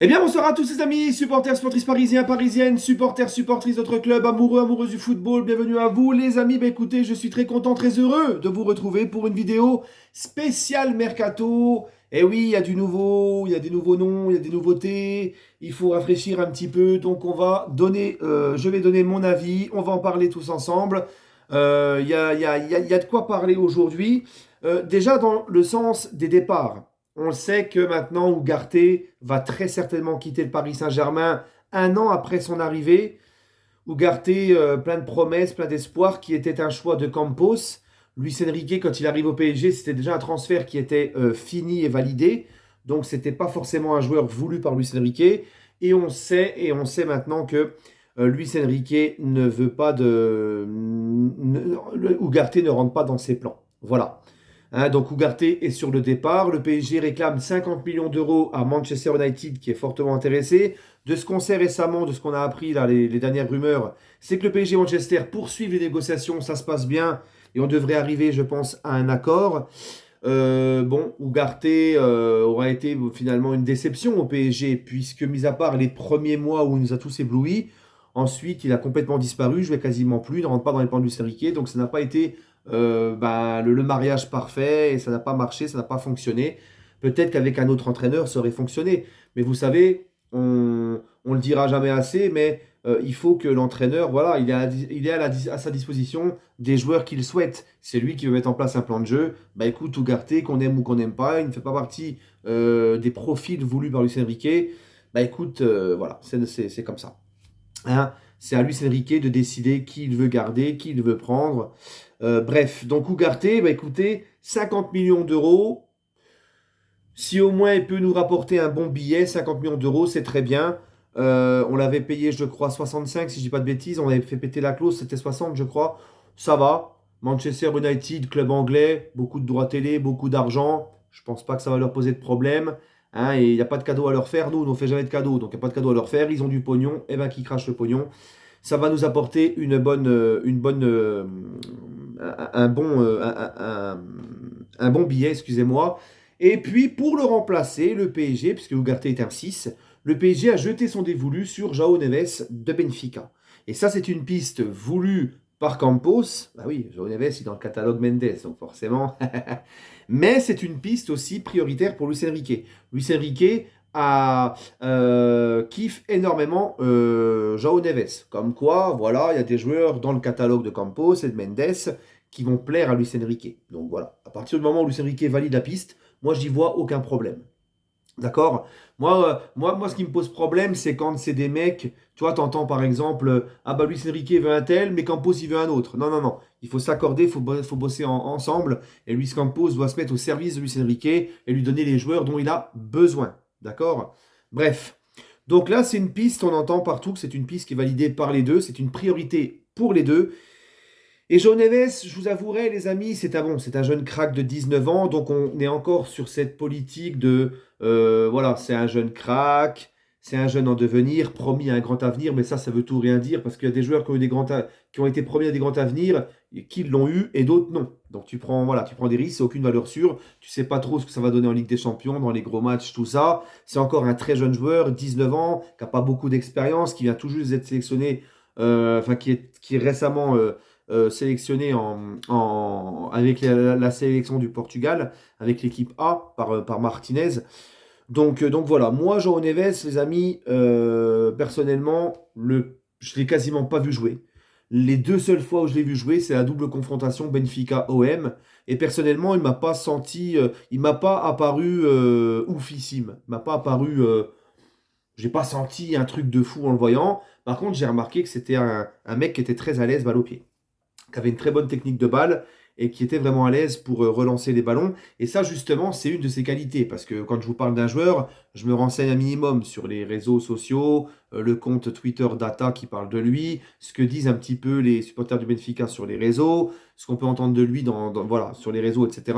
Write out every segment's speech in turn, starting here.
Eh bien, bonsoir à tous les amis, supporters, supportrices parisiens, parisiennes, supporters, supportrices d'autres clubs, amoureux, amoureuses du football, bienvenue à vous les amis. Écoutez, je suis très content, très heureux de vous retrouver pour une vidéo spéciale Mercato. Eh oui, il y a du nouveau, il y a des nouveaux noms, il y a des nouveautés, il faut rafraîchir un petit peu, donc je vais donner mon avis, on va en parler tous ensemble. Il y a de quoi parler aujourd'hui. Déjà dans le sens des départs. On sait que maintenant, Ugarte va très certainement quitter le Paris Saint-Germain un an après son arrivée. Ugarte, plein de promesses, plein d'espoir, qui était un choix de Campos. Luis Enrique, quand il arrive au PSG, c'était déjà un transfert qui était fini et validé. Donc, c'était pas forcément un joueur voulu par Luis Enrique. Et on sait maintenant que Luis Enrique ne veut pas de. Ugarte ne rentre pas dans ses plans. Voilà. Hein, donc Ugarte est sur le départ. Le PSG réclame 50 millions d'euros à Manchester United qui est fortement intéressé. De ce qu'on sait récemment, de ce qu'on a appris là, les dernières rumeurs, c'est que le PSG et Manchester poursuivent les négociations, ça se passe bien et on devrait arriver, je pense, à un accord. Bon, Ugarte aura été finalement une déception au PSG puisque, mis à part les premiers mois où il nous a tous éblouis, ensuite il a complètement disparu, je vais quasiment plus, il ne rentre pas dans les plans du Enrique, donc ça n'a pas été le mariage parfait et ça n'a pas marché, ça n'a pas fonctionné. Peut-être qu'avec un autre entraîneur, ça aurait fonctionné. Mais vous savez, on le dira jamais assez, mais il faut que l'entraîneur, voilà, il est à sa disposition des joueurs qu'il souhaite. C'est lui qui veut mettre en place un plan de jeu. Bah écoute, Ugarte, qu'on aime ou qu'on n'aime pas, il ne fait pas partie des profils voulus par Luis Enrique. Bah écoute, voilà, c'est comme ça. Hein, c'est à Luis Enrique de décider qui il veut garder, qui il veut prendre. Bref, donc Ugarte, bah écoutez, 50 millions d'euros. Si au moins il peut nous rapporter un bon billet, 50 millions d'euros, c'est très bien. On l'avait payé, je crois, 65, si je dis pas de bêtises. On avait fait péter la clause, c'était 60, je crois. Ça va. Manchester United, club anglais, beaucoup de droits télé, beaucoup d'argent. Je pense pas que ça va leur poser de problème. Hein, et il n'y a pas de cadeau à leur faire. Nous, on ne fait jamais de cadeau, donc il n'y a pas de cadeau à leur faire. Ils ont du pognon, et ben qui crache le pognon. Ça va nous apporter un bon billet, excusez-moi. Et puis, pour le remplacer, le PSG, puisque Ugarte est un 6, le PSG a jeté son dévolu sur João Neves de Benfica. Et ça, c'est une piste voulue par Campos. Bah oui, João Neves, il est dans le catalogue Mendes, donc forcément. Mais c'est une piste aussi prioritaire pour Luis Enrique. Luis Enrique kiffe énormément João Neves. Comme quoi, voilà, il y a des joueurs dans le catalogue de Campos et de Mendes qui vont plaire à Luis Enrique. Donc voilà, à partir du moment où Luis Enrique valide la piste, moi, j'y vois aucun problème. D'accord. Ce qui me pose problème, c'est quand c'est des mecs, tu vois, t'entends par exemple, ah bah Luis Enrique veut un tel, mais Campos il veut un autre. Non, non, non. Il faut s'accorder, faut bosser ensemble. Et Luis Campos doit se mettre au service de Luis Enrique et lui donner les joueurs dont il a besoin. D'accord. Bref. Donc là, c'est une piste, on entend partout que c'est une piste qui est validée par les deux, c'est une priorité pour les deux. Et João Neves, je vous avouerai, les amis, c'est un jeune crack de 19 ans, donc on est encore sur cette politique de, voilà, c'est un jeune crack, c'est un jeune en devenir, promis à un grand avenir, mais ça veut tout rien dire, parce qu'il y a des joueurs qui ont, eu qui ont été promis à des grands avenirs, qui l'ont eu, et d'autres non. Donc voilà, tu prends des risques, c'est aucune valeur sûre, tu sais pas trop ce que ça va donner en Ligue des Champions, dans les gros matchs, tout ça. C'est encore un très jeune joueur, 19 ans, qui n'a pas beaucoup d'expérience, qui vient tout juste d'être sélectionné, qui est récemment sélectionné avec la sélection du Portugal, avec l'équipe A par Martinez. Donc voilà, moi, João Neves, les amis, personnellement, je ne l'ai quasiment pas vu jouer. Les deux seules fois où je l'ai vu jouer, c'est la double confrontation Benfica-OM. Et personnellement, il m'a pas apparu oufissime. Il m'a pas apparu, j'ai pas senti un truc de fou en le voyant. Par contre, j'ai remarqué que c'était un mec qui était très à l'aise balle au pied, qui avait une très bonne technique de balle et qui était vraiment à l'aise pour relancer les ballons. Et ça, justement, c'est une de ses qualités. Parce que quand je vous parle d'un joueur, je me renseigne un minimum sur les réseaux sociaux, le compte Twitter Data qui parle de lui, ce que disent un petit peu les supporters du Benfica sur les réseaux, ce qu'on peut entendre de lui voilà, sur les réseaux, etc.,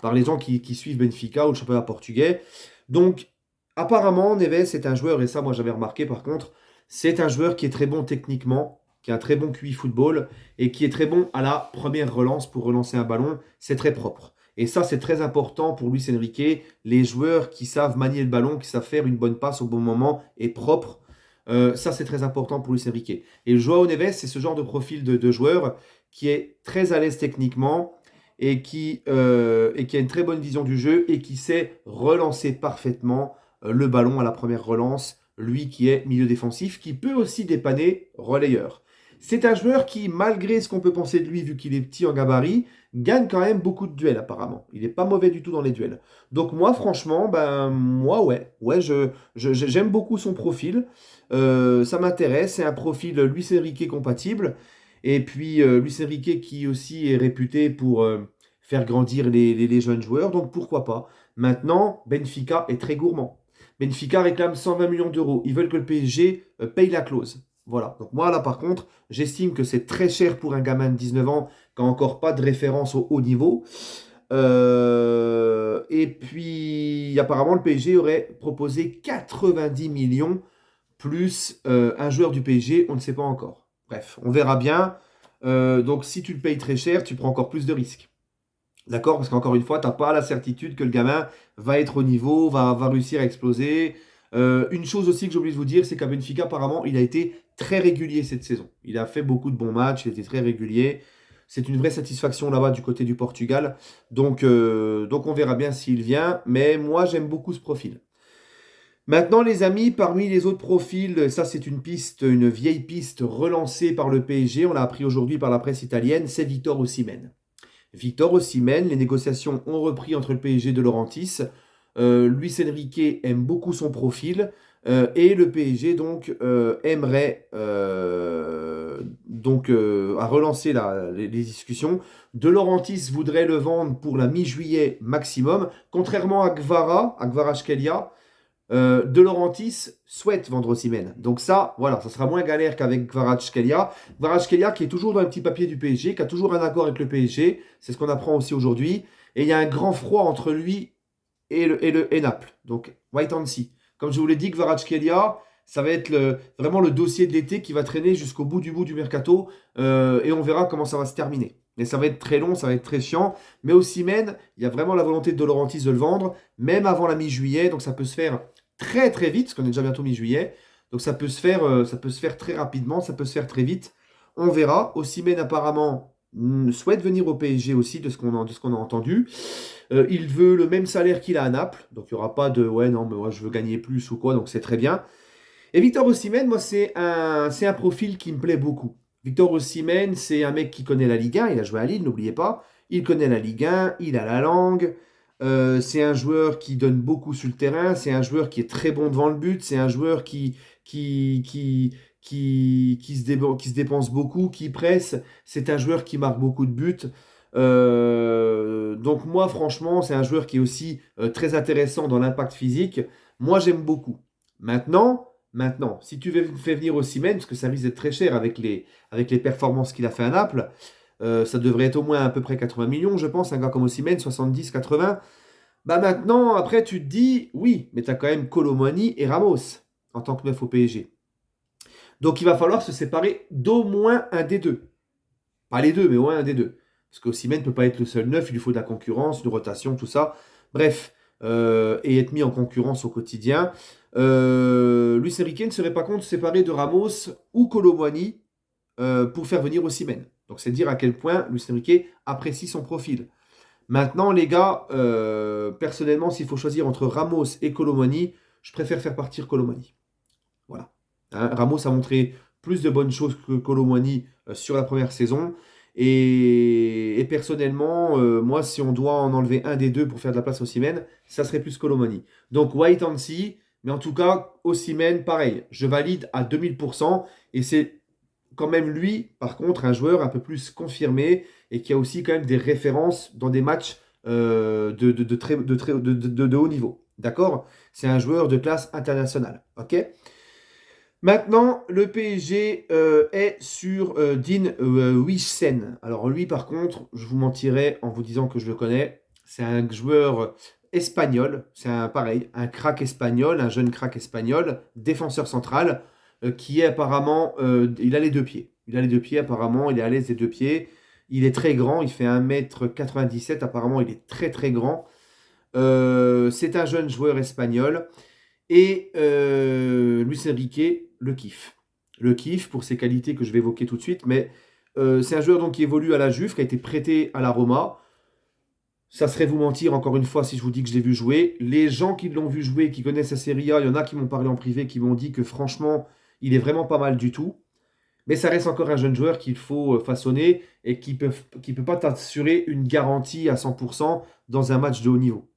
par les gens qui suivent Benfica ou le championnat portugais. Donc, apparemment, Neves est un joueur, et ça, moi, j'avais remarqué par contre, c'est un joueur qui est très bon techniquement, qui a un très bon QI football et qui est très bon à la première relance pour relancer un ballon. C'est très propre. Et ça, c'est très important pour Luis Enrique. Les joueurs qui savent manier le ballon, qui savent faire une bonne passe au bon moment et propre. Ça, c'est très important pour Luis Enrique. Et Joao Neves, c'est ce genre de profil de joueur qui est très à l'aise techniquement et qui a une très bonne vision du jeu et qui sait relancer parfaitement le ballon à la première relance. Lui qui est milieu défensif, qui peut aussi dépanner relayeur. C'est un joueur qui, malgré ce qu'on peut penser de lui, vu qu'il est petit en gabarit, gagne quand même beaucoup de duels apparemment. Il n'est pas mauvais du tout dans les duels. Donc moi, franchement, j'aime beaucoup son profil. Ça m'intéresse. C'est un profil Luis Enrique compatible. Et puis Luis Enrique qui aussi est réputé pour faire grandir les jeunes joueurs. Donc pourquoi pas. Maintenant, Benfica est très gourmand. Benfica réclame 120 millions d'euros. Ils veulent que le PSG paye la clause. Voilà. Donc moi, là, par contre, j'estime que c'est très cher pour un gamin de 19 ans qui n'a encore pas de référence au haut niveau. Et puis, apparemment, le PSG aurait proposé 90 millions plus un joueur du PSG, on ne sait pas encore. Bref, on verra bien. Donc, si tu le payes très cher, tu prends encore plus de risques. D'accord? Parce qu'encore une fois, tu n'as pas la certitude que le gamin va être au niveau, va réussir à exploser. Une chose aussi que j'ai oublié de vous dire, c'est qu'à Benfica, apparemment, il a été très régulier cette saison. Il a fait beaucoup de bons matchs, il était très régulier. C'est une vraie satisfaction là-bas du côté du Portugal. Donc on verra bien s'il vient. Mais moi, j'aime beaucoup ce profil. Maintenant, les amis, parmi les autres profils, ça c'est une piste, une vieille piste relancée par le PSG. On l'a appris aujourd'hui par la presse italienne, c'est Victor Osimhen. Victor Osimhen, les négociations ont repris entre le PSG de Laurentiis. Luis Enrique aime beaucoup son profil et le PSG donc aimerait à relancer les discussions. De Laurentiis voudrait le vendre pour la mi-juillet maximum, contrairement à Kvaratskhelia. De Laurentiis souhaite vendre Osimhen. Donc ça, voilà, ça sera moins galère qu'avec Kvaratskhelia. Kvaratskhelia qui est toujours dans le petit papier du PSG, qui a toujours un accord avec le PSG. C'est ce qu'on apprend aussi aujourd'hui. Et il y a un grand froid entre lui et Naples. Donc, wait and see. Comme je vous l'ai dit, Kvaratskhelia, ça va être vraiment le dossier de l'été qui va traîner jusqu'au bout du mercato. Et on verra comment ça va se terminer. Et ça va être très long, ça va être très chiant. Mais Osimhen, il y a vraiment la volonté de De Laurentiis de le vendre, même avant la mi-juillet. Donc ça peut se faire très très vite, parce qu'on est déjà bientôt mi-juillet. Donc ça peut se faire très rapidement, ça peut se faire très vite. On verra. Osimhen apparemment souhaite venir au PSG aussi, de ce qu'on a entendu. Il veut le même salaire qu'il a à Naples. Donc il n'y aura pas de ouais non mais moi je veux gagner plus ou quoi, donc c'est très bien. Et Victor Osimhen, moi c'est un profil qui me plaît beaucoup. Victor Osimhen, c'est un mec qui connaît la Ligue 1, il a joué à Lille, n'oubliez pas. Il connaît la Ligue 1, il a la langue. C'est un joueur qui donne beaucoup sur le terrain, c'est un joueur qui est très bon devant le but, c'est un joueur qui se dépense beaucoup, qui presse, c'est un joueur qui marque beaucoup de buts. Donc moi, franchement, c'est un joueur qui est aussi très intéressant dans l'impact physique. Moi, j'aime beaucoup. Maintenant, si tu fais venir Osimhen, parce que ça risque d'être très cher avec les performances qu'il a fait à Naples, ça devrait être au moins à peu près 80 millions, je pense, un gars comme Osimhen, 70, 80. Bah maintenant, après, tu te dis, oui, mais tu as quand même Kolo Muani et Ramos en tant que neuf au PSG. Donc il va falloir se séparer d'au moins un des deux. Pas les deux, mais au moins un des deux. Parce qu'Osimhen ne peut pas être le seul neuf, il lui faut de la concurrence, une rotation, tout ça. Bref, et être mis en concurrence au quotidien. Luis Enrique ne serait pas contre de se séparer de Ramos ou Kolo Muani pour faire venir Osimhen. Donc c'est dire à quel point Luis Enrique apprécie son profil. Maintenant, les gars, personnellement, s'il faut choisir entre Ramos et Kolo Muani, je préfère faire partir Kolo Muani. Voilà. Hein, Ramos a montré plus de bonnes choses que Kolo Muani sur la première saison. Et personnellement, moi, si on doit en enlever un des deux pour faire de la place à Osimhen, ça serait plus Kolo Muani. Donc, wait and see. Mais en tout cas, Osimhen, pareil, je valide à 2000%. Et c'est quand même lui, par contre, un joueur un peu plus confirmé et qui a aussi quand même des références dans des matchs de haut niveau. D'accord? C'est un joueur de classe internationale. Ok? Maintenant, le PSG est sur Dean Huijsen. Alors lui, par contre, je vous mentirais en vous disant que je le connais. C'est un joueur espagnol. C'est un crack espagnol, un jeune crack espagnol, défenseur central, qui est apparemment... il a les deux pieds. Il a les deux pieds apparemment, il est à l'aise des deux pieds. Il est très grand, il fait 1,97 m, apparemment il est très très grand. C'est un jeune joueur espagnol et Luis Enrique le kiffe. Le kiffe pour ses qualités que je vais évoquer tout de suite, mais c'est un joueur donc qui évolue à la Juve, qui a été prêté à la Roma. Ça serait vous mentir encore une fois si je vous dis que je l'ai vu jouer. Les gens qui l'ont vu jouer, qui connaissent la Serie A, il y en a qui m'ont parlé en privé, qui m'ont dit que franchement, il est vraiment pas mal du tout. Mais ça reste encore un jeune joueur qu'il faut façonner et qui peut pas t'assurer une garantie à 100% dans un match de haut niveau.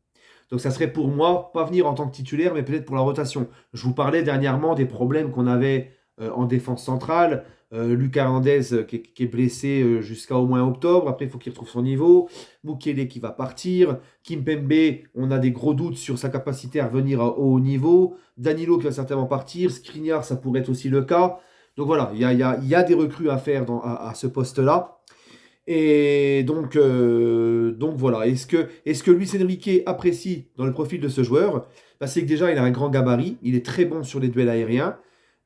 Donc ça serait pour moi, pas venir en tant que titulaire, mais peut-être pour la rotation. Je vous parlais dernièrement des problèmes qu'on avait en défense centrale. Lucas Hernandez qui est blessé jusqu'à au moins octobre. Après, il faut qu'il retrouve son niveau. Mukele qui va partir. Kimpembe, on a des gros doutes sur sa capacité à revenir à haut niveau. Danilo qui va certainement partir. Skriniar, ça pourrait être aussi le cas. Donc voilà, il y a des recrues à faire à ce poste-là. Et donc voilà. Est-ce que Luis Enrique apprécie dans le profil de ce joueur? Bah, c'est que déjà, il a un grand gabarit. Il est très bon sur les duels aériens.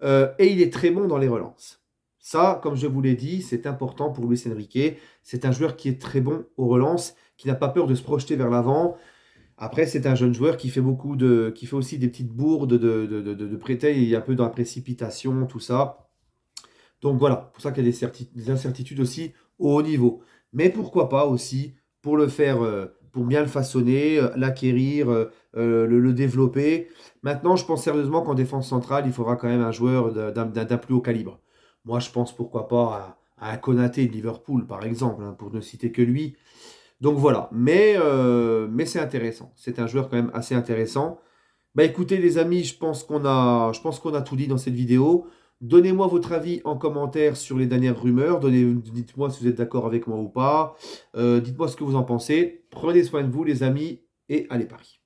Et il est très bon dans les relances. Ça, comme je vous l'ai dit, c'est important pour Luis Enrique. C'est un joueur qui est très bon aux relances, qui n'a pas peur de se projeter vers l'avant. Après, c'est un jeune joueur qui fait aussi des petites bourdes de prétail et un peu dans la précipitation, tout ça. Donc voilà, pour ça qu'il y a des incertitudes aussi au haut niveau. Mais pourquoi pas aussi, pour le faire, pour bien le façonner, l'acquérir, le développer. Maintenant, je pense sérieusement qu'en défense centrale, il faudra quand même un joueur d'un plus haut calibre. Moi, je pense pourquoi pas à un Konaté de Liverpool, par exemple, hein, pour ne citer que lui. Donc voilà, mais c'est intéressant. C'est un joueur quand même assez intéressant. Bah écoutez les amis, je pense qu'on a tout dit dans cette vidéo. Donnez-moi votre avis en commentaire sur les dernières rumeurs. Dites-moi si vous êtes d'accord avec moi ou pas. Dites-moi ce que vous en pensez. Prenez soin de vous les amis et allez Paris.